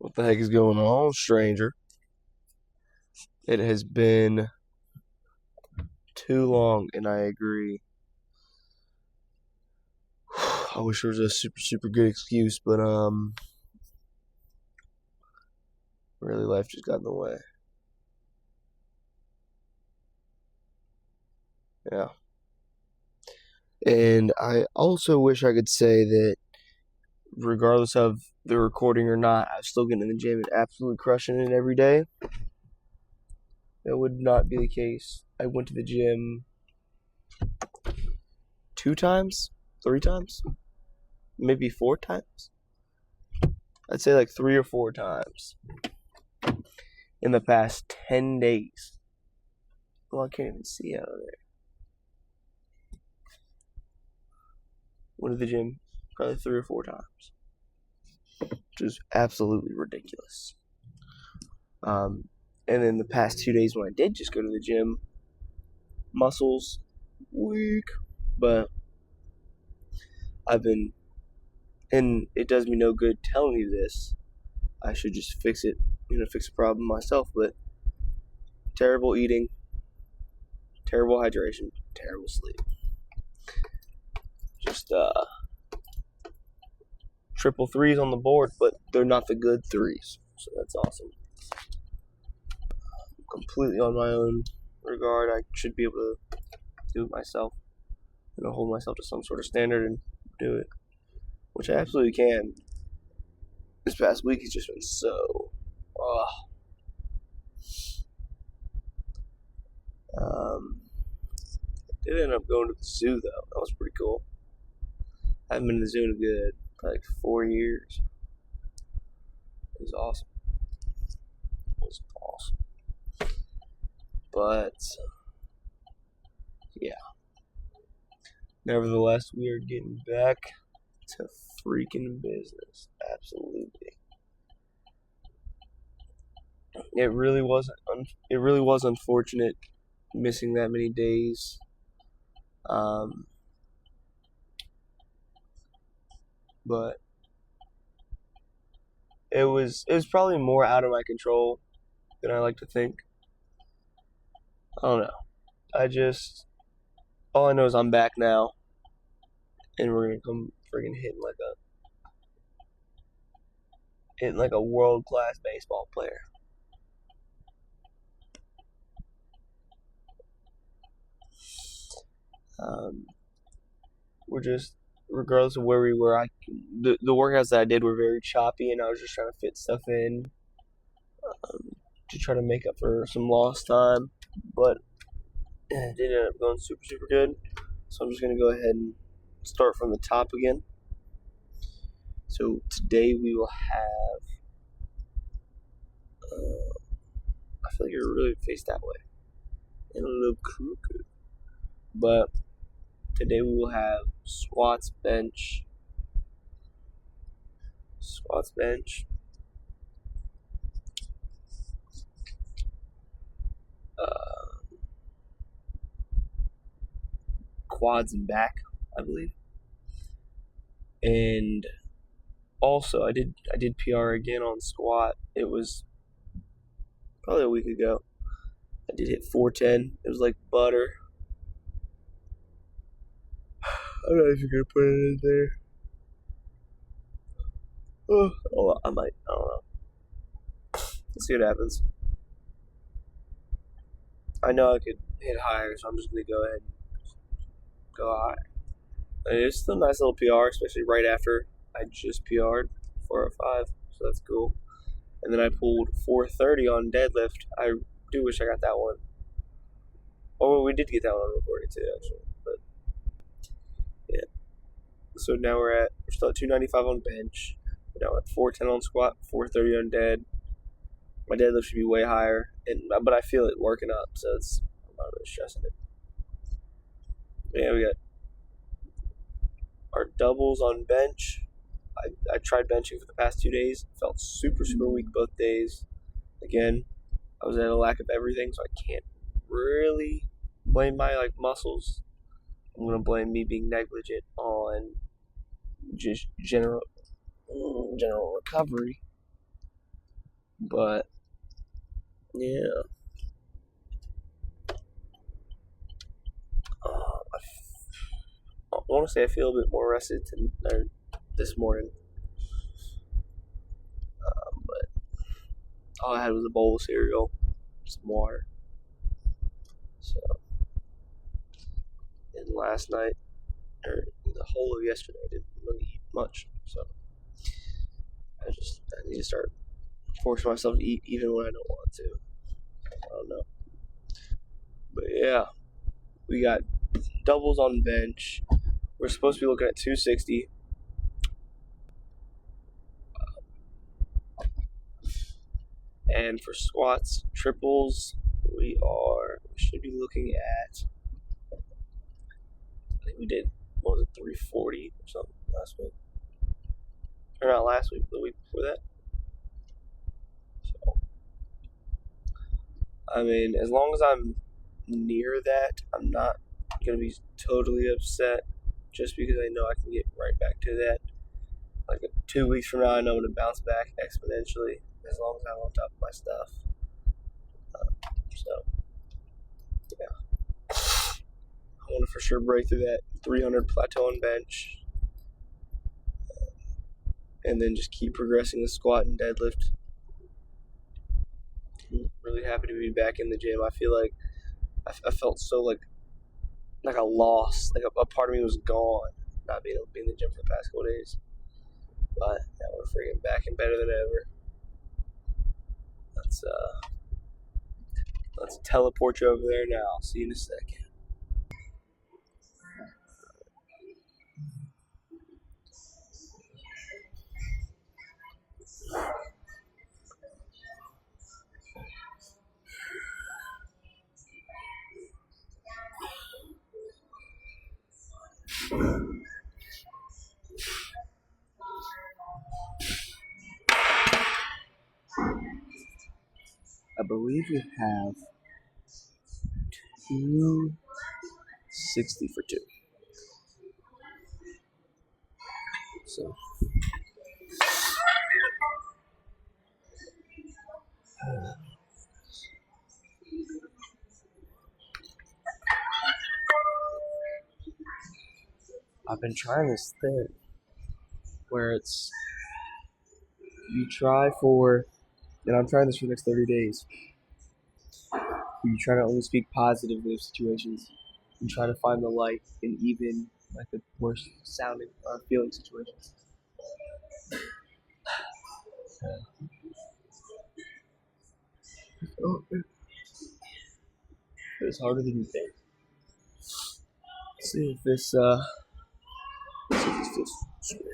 What the heck is going on, stranger? It has been too long, and I agree. I wish there was a super good excuse, but really life just got in the way. Yeah. And I also wish I could say that regardless of the recording or not, I'm still getting in the gym and absolutely crushing it every day. That would not be the case. I went to the gym 2 times, 3 times, maybe 4 times. I'd say like 3 or 4 times in the past 10 days. Well, I can't even see out of there. Went to the gym probably 3 or 4 times, which is absolutely ridiculous. And then the past 2 days when I did just go to the gym, muscles weak, but I've been, and it does me no good telling you this. I should just fix it, fix the problem myself. But terrible eating, terrible hydration, terrible sleep. Just triple threes on the board, but they're not the good threes, so that's awesome. Completely on my own regard. I should be able to do it myself, hold myself to some sort of standard and do it, which I absolutely can. This past week has just been so did end up going to the zoo though. That was pretty cool. I haven't been in the zoo in a good like 4 years. It was awesome. But yeah. Nevertheless, we are getting back to freaking business. Absolutely. It really was unfortunate missing that many days. But it was probably more out of my control than I like to think. I don't know. All I know is I'm back now, and we're gonna come friggin' hitting like a world-class baseball player. We're just, regardless of where we were, the workouts that I did were very choppy, and I was just trying to fit stuff in to try to make up for some lost time, but it did end up going super good. So I'm just going to go ahead and start from the top again. So today we will have, I feel like you're really faced that way and a little crooked, but today we will have squats, bench, quads and back, I believe. And also I did PR again on squat. It was probably a week ago. I did hit 410. It was like butter. I don't know if you're gonna put it in there. Oh, I might. I don't know. Let's see what happens. I know I could hit higher, so I'm just gonna go ahead and go high. And it's still a nice little PR, especially right after I just PR'd 405, so that's cool. And then I pulled 430 on deadlift. I do wish I got that one. Oh, we did get that one on recording too, actually. But yeah. So now we're still at 295 on bench. We're now at 410 on squat, 430 on dead. My deadlift should be way higher, but I feel it working up, so I'm not really stressing it. Yeah, we got our doubles on bench. I tried benching for the past 2 days. Felt super weak both days. Again, I was at a lack of everything, so I can't really blame my muscles. I'm gonna blame me being negligent on just general recovery. But yeah, I want to say I feel a bit more rested this morning, but all I had was a bowl of cereal, some water. So, and last night, or the whole of yesterday, I didn't really eat much. So I need to start forcing myself to eat even when I don't want to. I don't know. But yeah, we got doubles on bench. We're supposed to be looking at 260. And for squats, triples, we should be looking at, I think we did, what was it, 340 or something last week? Or not last week, the week before that. So, I mean, as long as I'm near that, I'm not going to be totally upset just because I know I can get right back to that. Like 2 weeks from now, I know I'm going to bounce back exponentially as long as I'm on top of my stuff. So, yeah. I want to for sure break through that 300 plateau on bench and then just keep progressing the squat and deadlift. I'm really happy to be back in the gym. I feel like I felt so like a loss, like a part of me was gone, not being able to be in the gym for the past couple days. But now we're freaking back and better than ever. Let's teleport you over there now. See you in a second. I believe we have 260 for 2. So I've been trying this thing where you try for, and I'm trying this for the next 30 days. You try to only speak positively of situations. You try to find the light in even like the worst sounding or feeling situations. Oh, it's harder than you think. Let's see if this feels heavy.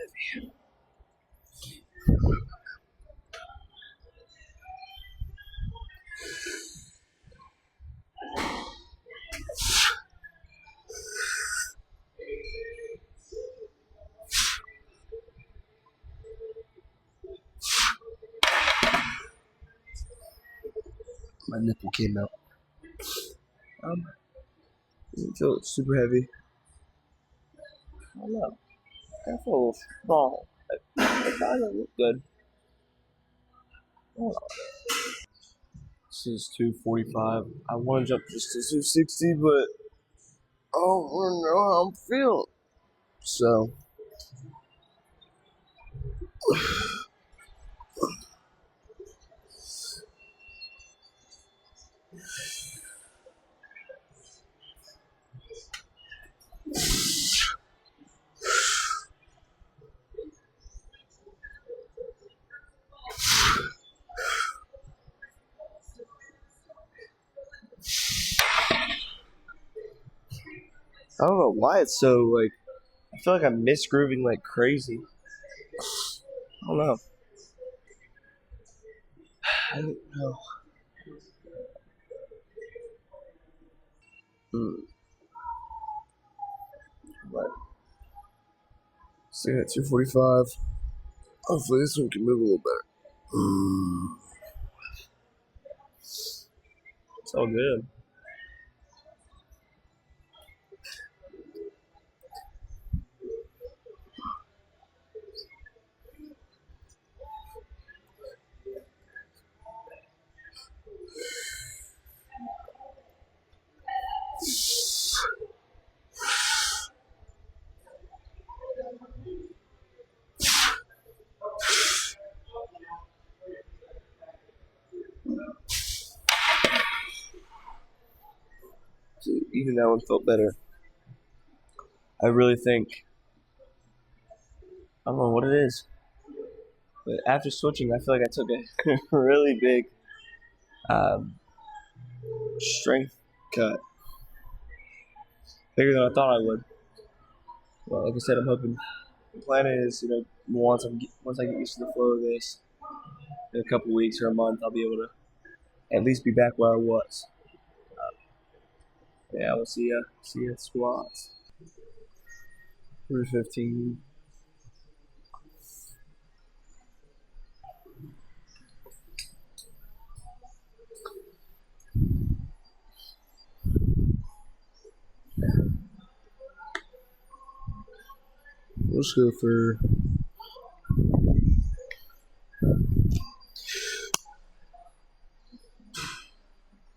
My nipple came out. It feels super heavy. I don't know. I feel a little small. It doesn't look good. Oh. This is 245. I want to jump just to 260, but I don't really know how I'm feeling. So, I don't know why it's so, like, I feel like I'm misgrooving like crazy. I don't know. I don't know. But, sitting at 245. Hopefully this one can move a little better. It's all good. even that one felt better. I really think, I don't know what it is, but after switching, I feel like I took a really big strength cut, bigger than I thought I would. Well, like I said, I'm hoping. The plan is, once I get used to the flow of this, in a couple weeks or a month, I'll be able to at least be back where I was. Yeah, we'll see ya. See ya at squats. 315. Let's go for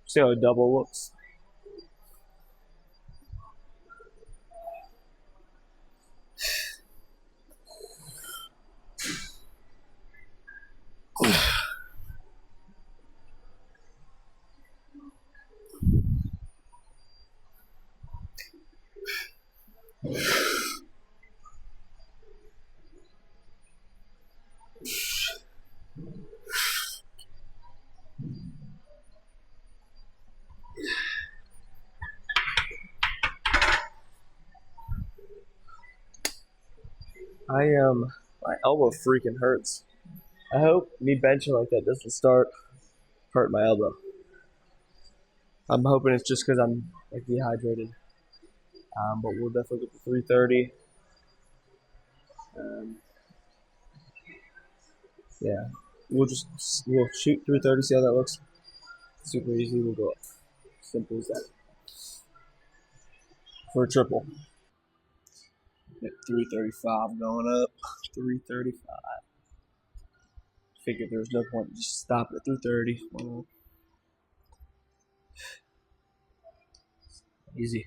see how a double looks. My elbow freaking hurts. I hope me benching like that doesn't start hurt my elbow. I'm hoping it's just because I'm like dehydrated. But we'll definitely get to 330. Yeah, we'll shoot 330. See how that looks. Super easy. We'll go up. Simple as that. For a triple. At 335 going up. 335. Figured there was no point in just stopping at 330. Well, easy.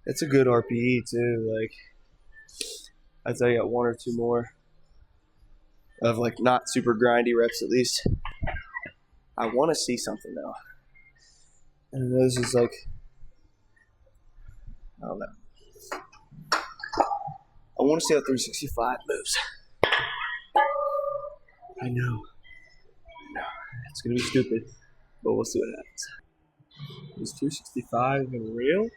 It's a good RPE too. Like, I'd say I got one or two more of like not super grindy reps at least. I want to see something though. And this is like, I don't know. I want to see how 365 moves. I know. It's going to be stupid, but we'll see what happens. Is 365 even real?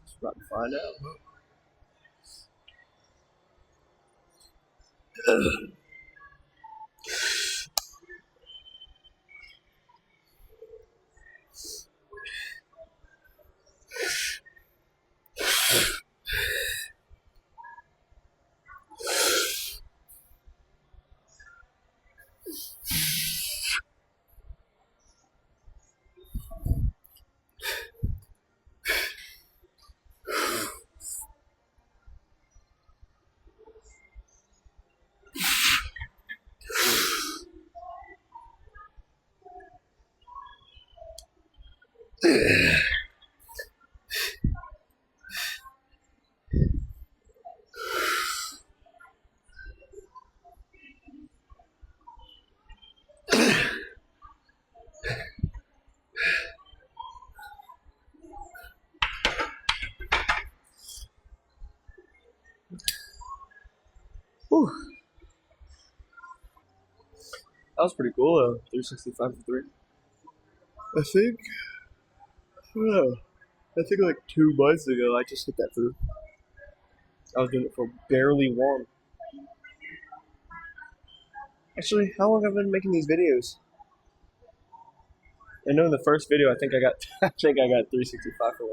Just about to find out. Whew. That was pretty cool though. 365 for 3. I think like 2 months ago I just hit that through. I was doing it for barely one. Actually, how long have I been making these videos? I know in the first video, I think I got, I think I got 365 for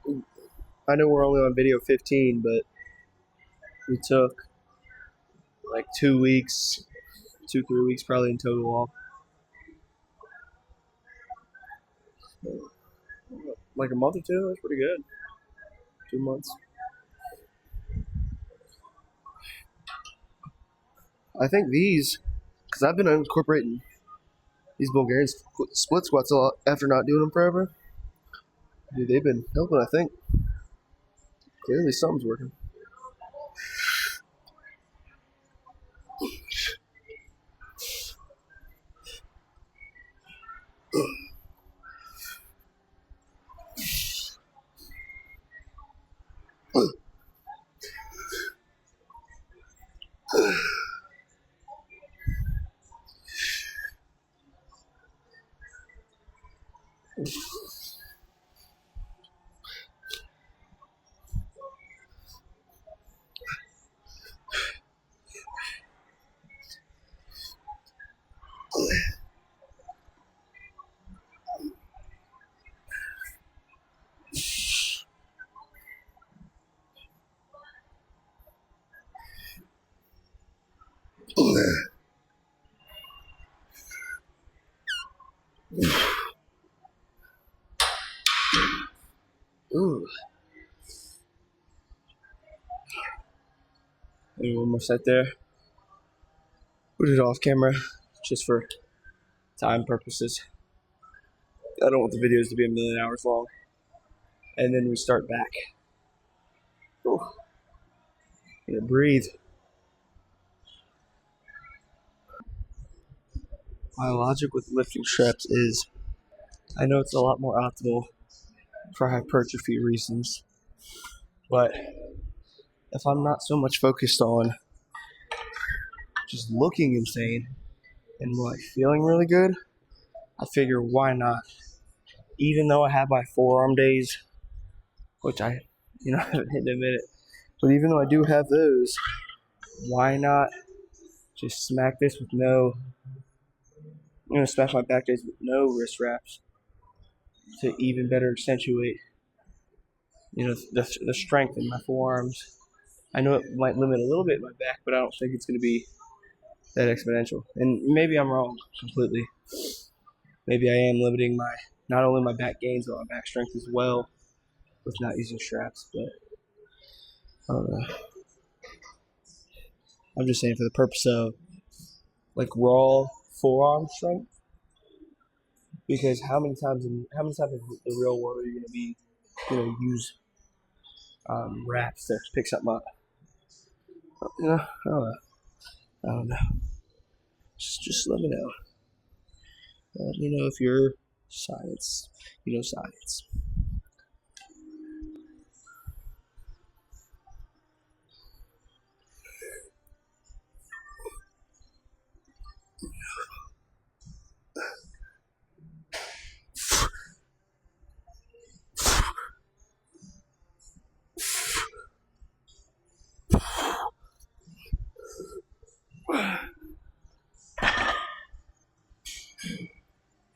one. I know we're only on video 15, but we took like 2 weeks, 3 weeks probably in total off. Like a month or two, that's pretty good. 2 months. I think these, because I've been incorporating these Bulgarian split squats a lot after not doing them forever. Dude, they've been helping, I think. Clearly something's working. Ooh. Maybe one more set there. Put it off camera just for time purposes. I don't want the videos to be a million hours long. And then we start back. Ooh. Yeah, breathe. My logic with lifting straps is I know it's a lot more optimal for hypertrophy reasons, but if I'm not so much focused on just looking insane and like feeling really good, I figure why not? Even though I have my forearm days, which I, haven't hit in a minute, but even though I do have those, why not just smack this with no, smash my back days with no wrist wraps to even better accentuate, the strength in my forearms. I know it might limit a little bit my back, but I don't think it's going to be that exponential. And maybe I'm wrong completely. Maybe I am limiting not only my back gains, but my back strength as well with not using straps. But I don't know. I'm just saying for the purpose of like raw forearm strength. Because how many times in the real world are you going to be, use wraps to pick something up? I don't know. I don't know. Just let me know. Let me know if you're science. Science.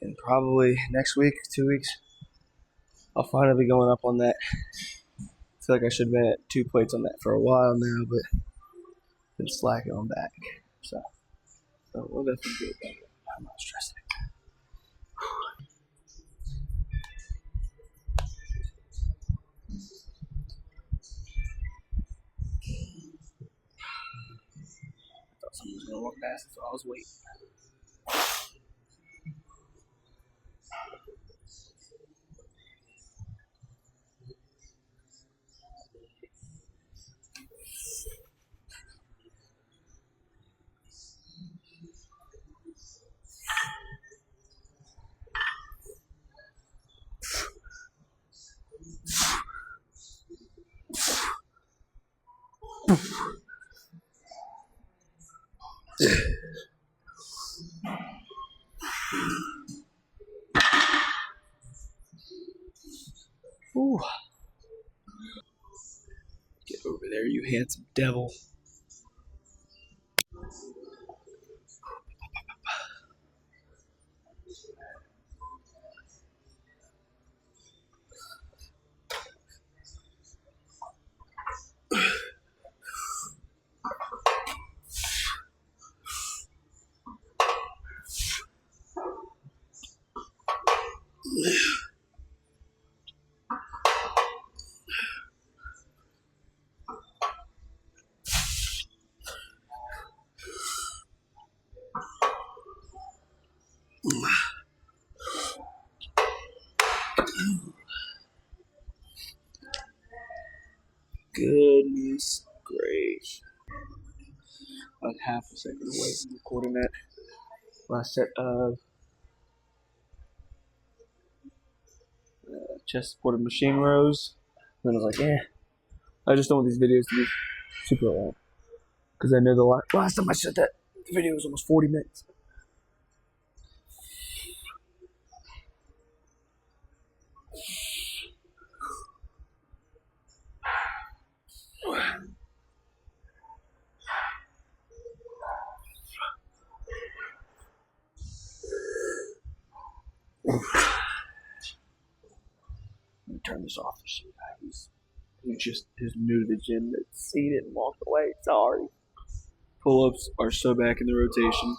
And probably next week, 2 weeks, I'll finally be going up on that. I feel like I should have been at 2 plates on that for a while now, but been slacking on back. So we'll definitely do it better. I'm not stressing. I thought someone was going to walk past, so I was waiting. Ooh. Get over there, you handsome devil. Goodness gracious. Like half a second away from recording that last set of chest supported machine rows. And then I was like, I just don't want these videos to be super long. Because I know the last time I said that, the video was almost 40 minutes. Let me turn this off. Who just is new to the gym that's seen it and walked away. Sorry. Pull-ups are so back in the rotation.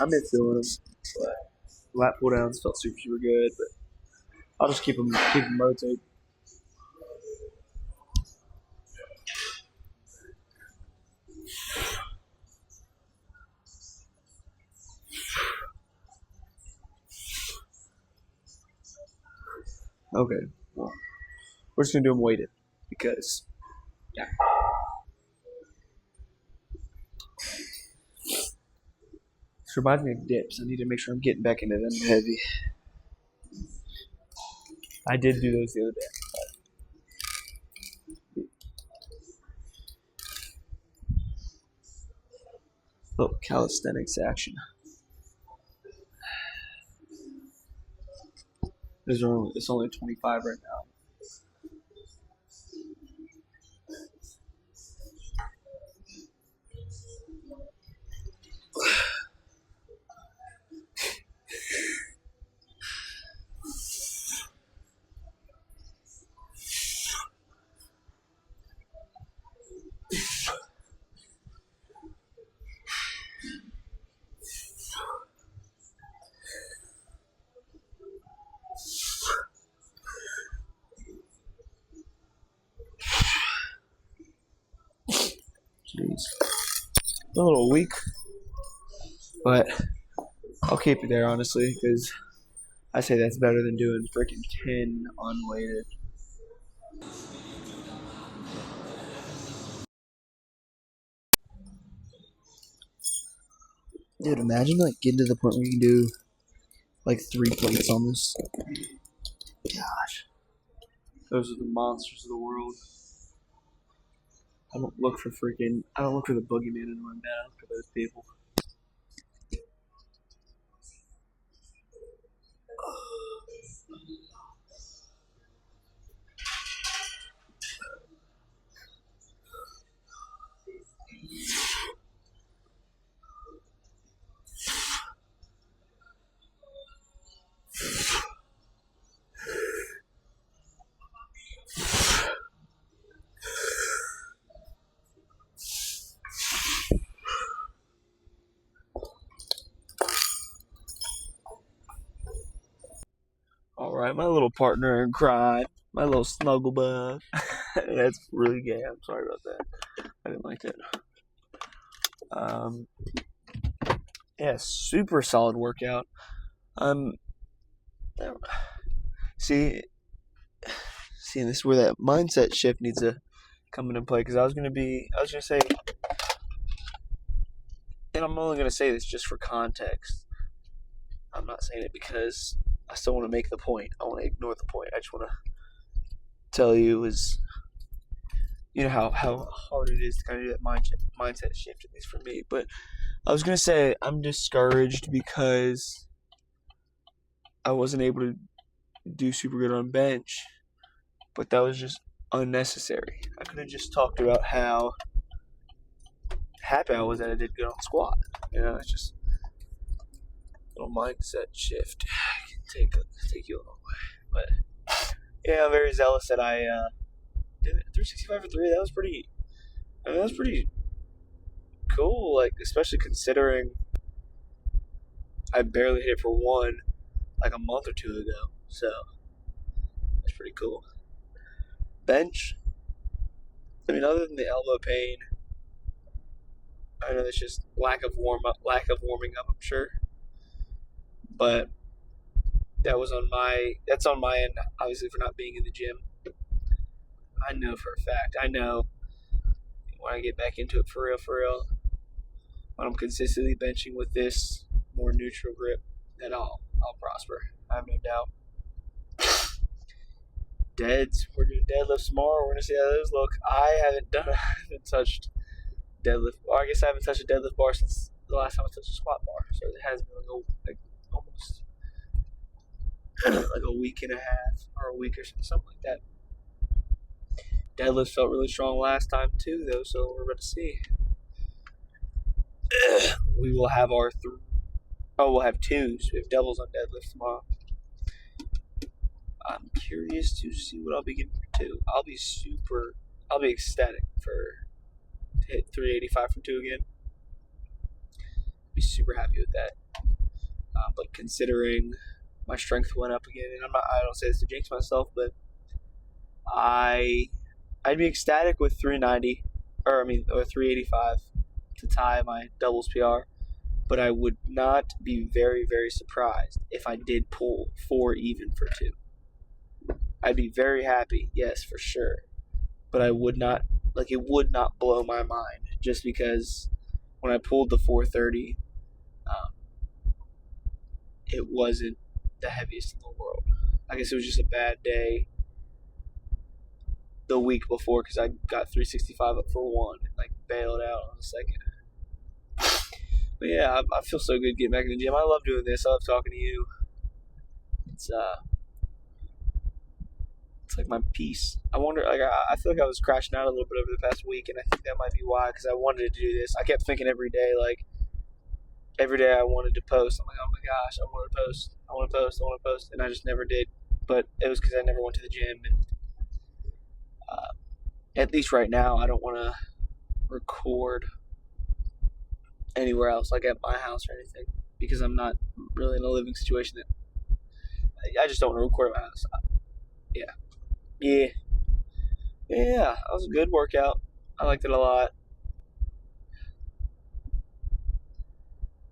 I've been feeling them, but lat pull downs felt super good. But I'll just keep them rotating. Okay, well, we're just gonna do them weighted because, yeah. This reminds me of dips. I need to make sure I'm getting back into them heavy. I did do those the other day. Little calisthenics action. It's only 25 right now. Jeez. A little weak, but I'll keep it there, honestly, because I say that's better than doing freaking 10 unweighted. Dude, imagine like getting to the point where you can do like 3 plates on this. Gosh. Those are the monsters of the world. I don't look for the boogeyman in my bed. I look for those people. Alright, my little partner in crime. My little snuggle bug. That's really gay. I'm sorry about that. I didn't like it. Yeah, super solid workout. See, this is where that mindset shift needs to come into play. Because I was gonna say, and I'm only gonna say this just for context. I'm not saying it because I still want to make the point. I want to ignore the point. I just want to tell you how hard it is to kind of do that mindset shift, at least for me. But I was going to say I'm discouraged because I wasn't able to do super good on bench, but that was just unnecessary. I could have just talked about how happy I was that I did good on squat. It's just a little mindset shift. It can take you a long way. But yeah, I'm very zealous that I did it. 365 for 3. That was pretty cool. Like, especially considering I barely hit it for 1 like a month or 2 ago. So that's pretty cool. Bench. I mean, other than the elbow pain, I know that's just lack of warming up. I'm sure, but That's on my end, obviously, for not being in the gym. I know for a fact. I know when I get back into it for real, when I'm consistently benching with this more neutral grip, that I'll prosper. I have no doubt. Deads. We're doing deadlifts tomorrow. We're gonna see how those look. I haven't touched deadlift. Well, I guess I haven't touched a deadlift bar since the last time I touched a squat bar. So it has been like almost like a week and a half or a week or something like that. Deadlift felt really strong last time too, though. So we're about to see. We will have we'll have twos. We have doubles on deadlift tomorrow. I'm curious to see what I'll be getting for two. I'll be ecstatic to hit 385 from two again. Be super happy with that. But considering my strength went up again, and I don't say this to jinx myself, but I'd be ecstatic with 390, or 385 to tie my doubles PR. But I would not be very, very surprised if I did pull 4 even for two. I'd be very happy, yes, for sure. But I would not, it would not blow my mind just because when I pulled the 430, it wasn't the heaviest in the world. I guess it was just a bad day the week before because I got 365 up for one and bailed out on the second. But yeah, I feel so good getting back in the gym. I love doing this. I love talking to you. It's like my peace. I wonder, I feel like I was crashing out a little bit over the past week, and I think that might be why, because I wanted to do this. I kept thinking every day I wanted to post. I'm like, oh my gosh, I want to post, and I just never did. But it was because I never went to the gym, and at least right now, I don't want to record anywhere else, like at my house or anything, because I'm not really in a living situation that I just don't want to record at my house. Yeah, that was a good workout. I liked it a lot.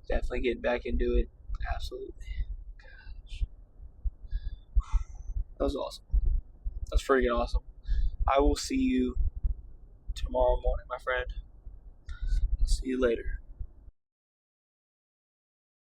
Definitely getting back into it. Absolutely. Gosh. That was awesome. That's freaking awesome. I will see you tomorrow morning, my friend. See you later.